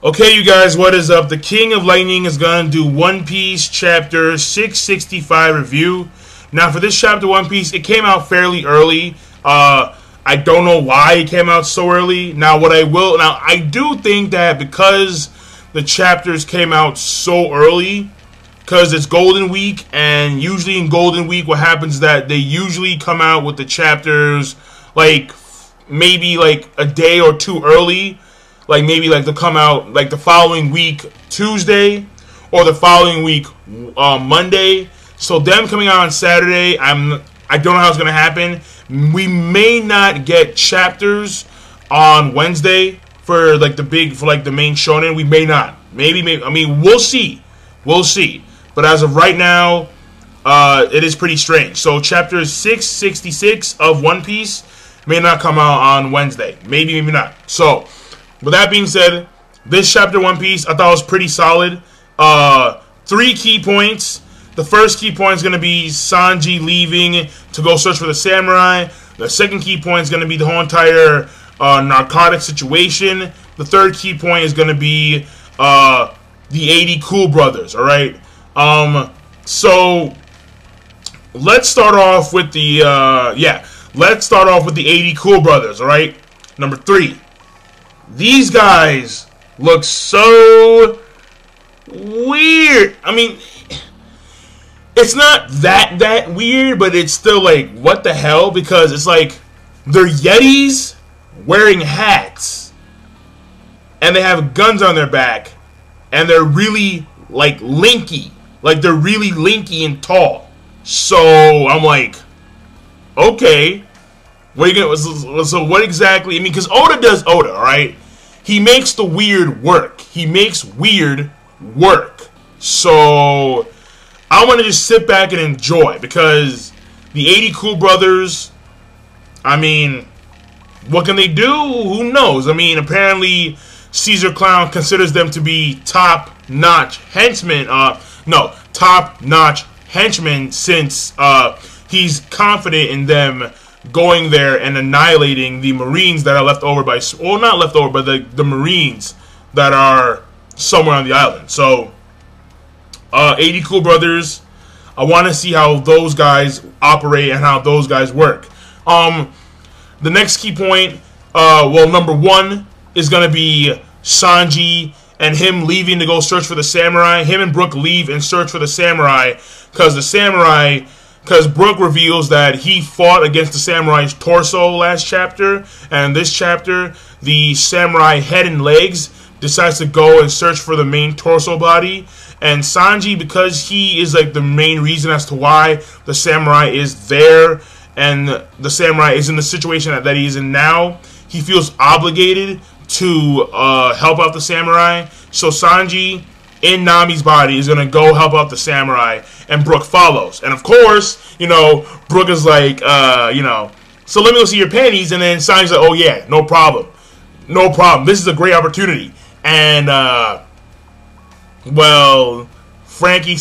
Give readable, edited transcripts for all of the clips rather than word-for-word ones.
Okay, you guys, what is up? The King of Lightning is going to do One Piece Chapter 665 review. Now, for this chapter One Piece, it came out fairly early. I don't know why it came out so early. Now, I do think that because the chapters came out so early, because it's Golden Week, and usually in Golden Week, what happens is that they usually come out with the chapters, like, maybe, like, a day or two early. Like, maybe, like, they'll come out, like, the following week, Tuesday, or the following week, Monday. So, them coming out on Saturday, I don't know how it's going to happen. We may not get chapters on Wednesday for, like, the main shonen. We may not. Maybe, I mean, we'll see. We'll see. But as of right now, it is pretty strange. So, chapter 666 of One Piece may not come out on Wednesday. Maybe, maybe not. So, with that being said, this chapter One Piece I thought was pretty solid. 3 key points. The first key point is going to be Sanji leaving to go search for the samurai. The second key point is going to be the whole entire narcotic situation. The third key point is going to be the 80 Cool Brothers. All right. So let's start off with the let's start off with the 80 Cool Brothers. All right. Number 3. These guys look so weird. I mean, it's not that weird, but it's still like, what the hell? Because it's like, they're Yetis wearing hats, and they have guns on their back, and they're really, like, linky. Like, they're really linky and tall. So, I'm like, okay. What are you gonna, so what exactly? I mean, because Oda does Oda, alright? He makes the weird work. He makes weird work. So, I want to just sit back and enjoy. Because the 80 Cool Brothers, I mean, what can they do? Who knows? I mean, apparently, Caesar Clown considers them to be top-notch henchmen. Top-notch henchmen since he's confident in them going there and annihilating the Marines that are left over by, well, not left over, but the Marines that are somewhere on the island. So, 80 Cool Brothers, I want to see how those guys operate and how those guys work. The next key point, number 1 is going to be Sanji and him leaving to go search for the samurai. Him and Brook leave and search for the samurai because Brook reveals that he fought against the samurai's torso last chapter, and this chapter, the samurai head and legs decides to go and search for the main torso body. And Sanji, because he is like the main reason as to why the samurai is there, and the samurai is in the situation that he is in now, he feels obligated to help out the samurai. So Sanji, in Nami's body, is going to go help out the samurai, and Brook follows. And of course, you know, Brook is like, so let me go see your panties, and then Sanji's like, oh yeah, no problem. No problem. This is a great opportunity. And, well, Nami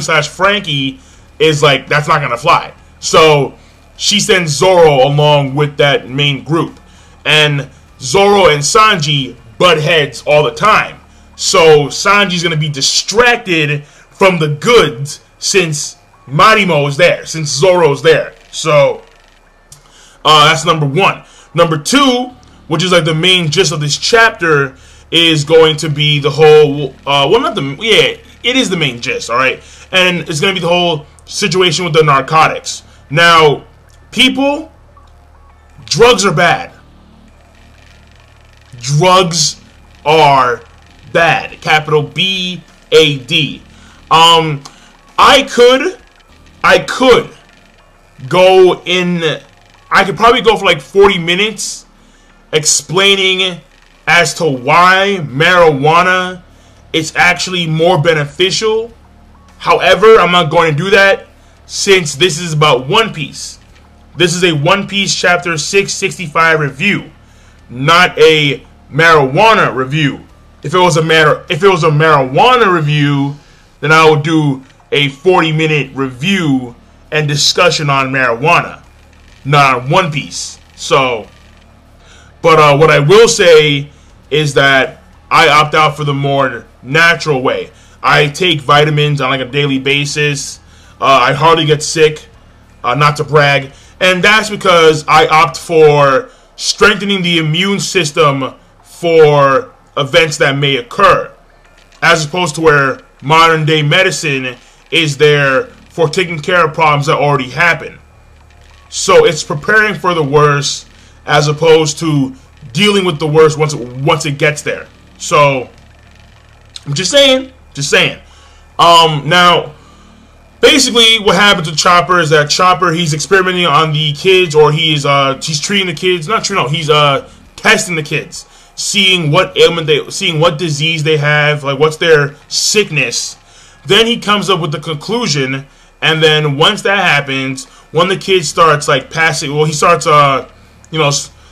/ Frankie is like, that's not going to fly. So, she sends Zoro along with that main group. And Zoro and Sanji butt heads all the time. So, Sanji's going to be distracted from the goods since Marimo is there, since Zoro's there. So, that's number 1. Number 2, which is like the main gist of this chapter, is going to be the whole, it is the main gist, alright? And it's going to be the whole situation with the narcotics. Now, people, drugs are bad. Drugs are bad. Capital B-A-D. I could go in, I could probably go for like 40 minutes explaining as to why marijuana is actually more beneficial. However, I'm not going to do that since this is about One Piece. This is a One Piece chapter 665 review, not a marijuana review. If it was a marijuana review, then I would do a 40-minute review and discussion on marijuana, not on One Piece. So, but what I will say is that I opt out for the more natural way. I take vitamins on like a daily basis. I hardly get sick, not to brag. And that's because I opt for strengthening the immune system for events that may occur, as opposed to where modern day medicine is there for taking care of problems that already happen. So it's preparing for the worst as opposed to dealing with the worst once it gets there. So I'm just saying. Now, basically, what happens to Chopper is that Chopper, he's experimenting on the kids, or he's treating the kids. Not true, no, he's testing the kids, seeing what ailment seeing what disease they have, like what's their sickness. Then he comes up with the conclusion, and then once that happens, when the kid starts like passing, well, he starts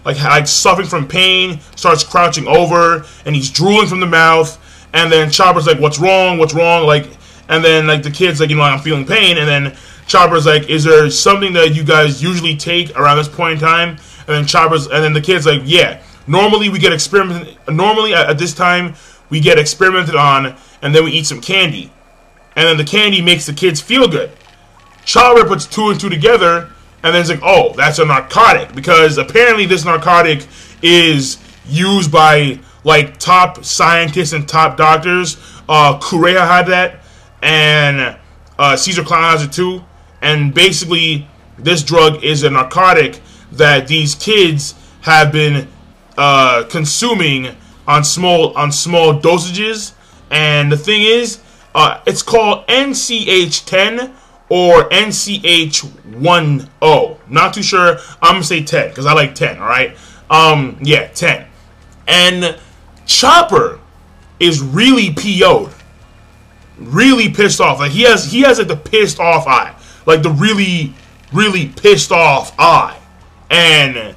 like suffering from pain, starts crouching over, and he's drooling from the mouth. And then Chopper's like, "What's wrong? What's wrong?" Like, and then like the kid's like, "I'm feeling pain." And then Chopper's like, "Is there something that you guys usually take around this point in time?" And then the kid's like, "Yeah. Normally we get experimented. Normally at this time we get experimented on, and then we eat some candy, and then the candy makes the kids feel good." Chopper puts two and two together, and then it's like, "Oh, that's a narcotic," because apparently this narcotic is used by like top scientists and top doctors. Kureha had that, and Caesar Clown has it too. And basically, this drug is a narcotic that these kids have been consuming on small dosages. And the thing is, it's called NCH10 or NCH10. Not too sure. I'm gonna say 10 because I like 10. All right. Yeah, 10. And Chopper is really PO'd, really pissed off. Like he has like the pissed off eye, like the really pissed off eye. And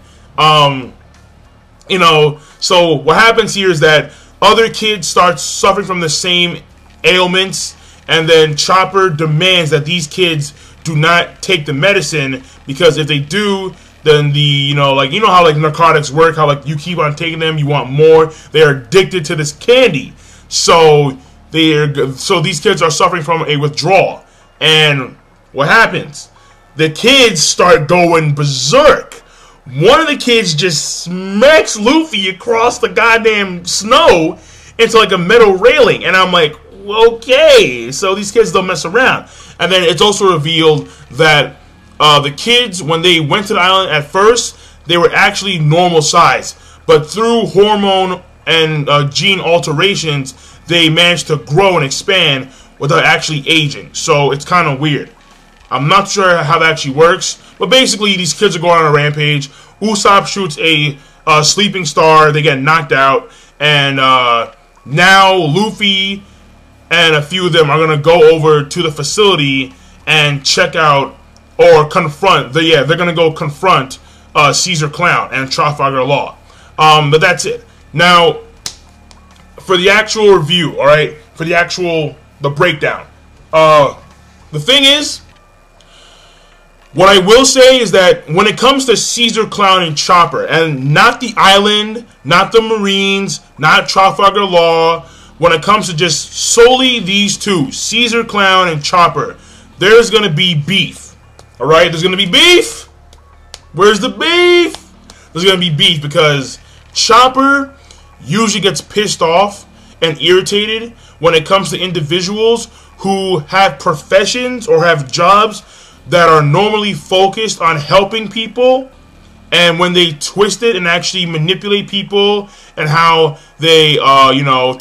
so what happens here is that other kids start suffering from the same ailments, and then Chopper demands that these kids do not take the medicine, because if they do, then how like narcotics work, how like you keep on taking them, you want more. They are addicted to this candy, so these kids are suffering from a withdrawal. And what happens? The kids start going berserk. One of the kids just smacks Luffy across the goddamn snow into like a metal railing, and I'm like, okay, so these kids don't mess around. And then it's also revealed that the kids, when they went to the island at first, they were actually normal size, but through hormone and gene alterations, they managed to grow and expand without actually aging. So it's kind of weird. I'm not sure how that actually works, but basically these kids are going on a rampage. Usopp shoots a sleeping star, they get knocked out, and now Luffy and a few of them are going to go over to the facility and check out or confront. They're going to go confront Caesar Clown and Trafalgar Law. But that's it. Now, for the actual review, alright? For the breakdown. The thing is, what I will say is that when it comes to Caesar Clown and Chopper, and not the island, not the Marines, not Trafalgar Law, when it comes to just solely these two, Caesar Clown and Chopper, there's going to be beef. Alright, there's going to be beef. Where's the beef? There's going to be beef because Chopper usually gets pissed off and irritated when it comes to individuals who have professions or have jobs that are normally focused on helping people, and when they twist it and actually manipulate people and how they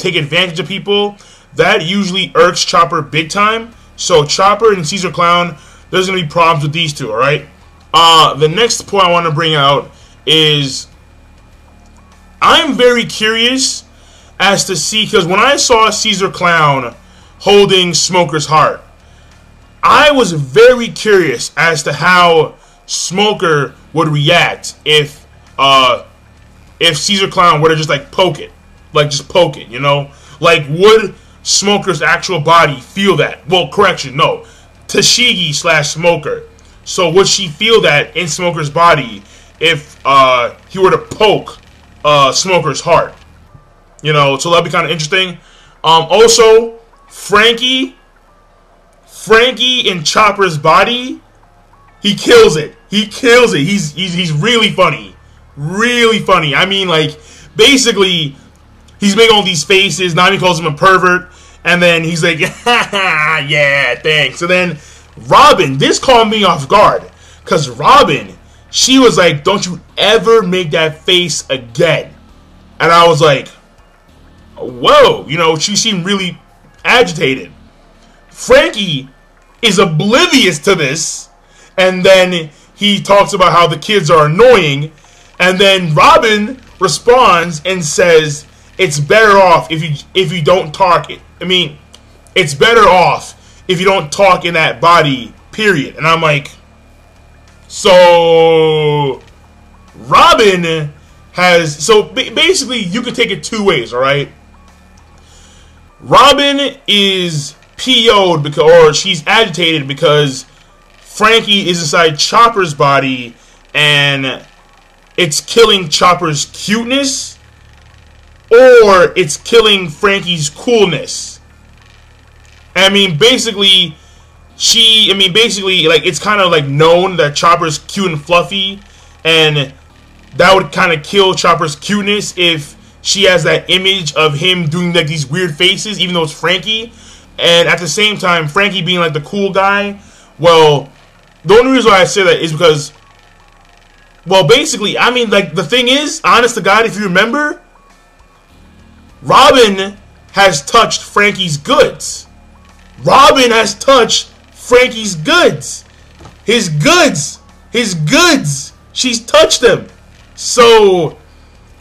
take advantage of people, that usually irks Chopper big time. So Chopper and Caesar Clown, there's going to be problems with these two, alright? The next point I want to bring out is I'm very curious as to see, because when I saw Caesar Clown holding Smoker's heart, I was very curious as to how Smoker would react if Caesar Clown were to just like poke it, you know? Like, would Smoker's actual body feel that? Well, correction, no. Tashigi / Smoker. So would she feel that in Smoker's body if he were to poke Smoker's heart? You know, so that'll be kind of interesting. Also, Frankie in Chopper's body, he kills it. He kills it. He's really funny. Really funny. I mean, like, basically, he's making all these faces. Nami calls him a pervert. And then he's like, yeah, thanks. So then Robin, this caught me off guard. Because Robin, she was like, don't you ever make that face again. And I was like, whoa. You know, she seemed really agitated. Frankie is oblivious to this. And then he talks about how the kids are annoying. And then Robin responds and says, it's better off if you don't talk it. I mean, it's better off if you don't talk in that body, period. And I'm like, so Robin has, so basically you can take it two ways, all right? Robin is PO'd because, or she's agitated because Frankie is inside Chopper's body and it's killing Chopper's cuteness, or it's killing Frankie's coolness. I mean, basically, like, it's kind of like known that Chopper's cute and fluffy, and that would kind of kill Chopper's cuteness if she has that image of him doing like these weird faces, even though it's Frankie. And at the same time, Frankie being like the cool guy. Well, the only reason why I say that is because, well, basically, I mean, like, the thing is, honest to God, if you remember, Robin has touched Frankie's goods. Robin has touched Frankie's goods. His goods. His goods. She's touched them. So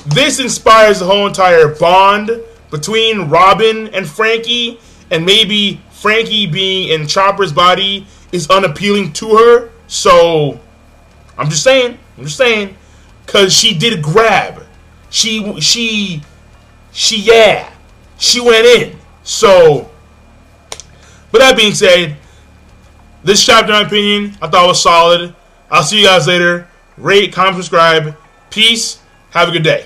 this inspires the whole entire bond between Robin and Frankie. And maybe Frankie being in Chopper's body is unappealing to her. So I'm just saying. Because she did grab. She went in. So, but that being said, this chapter, in my opinion, I thought was solid. I'll see you guys later. Rate, comment, subscribe. Peace. Have a good day.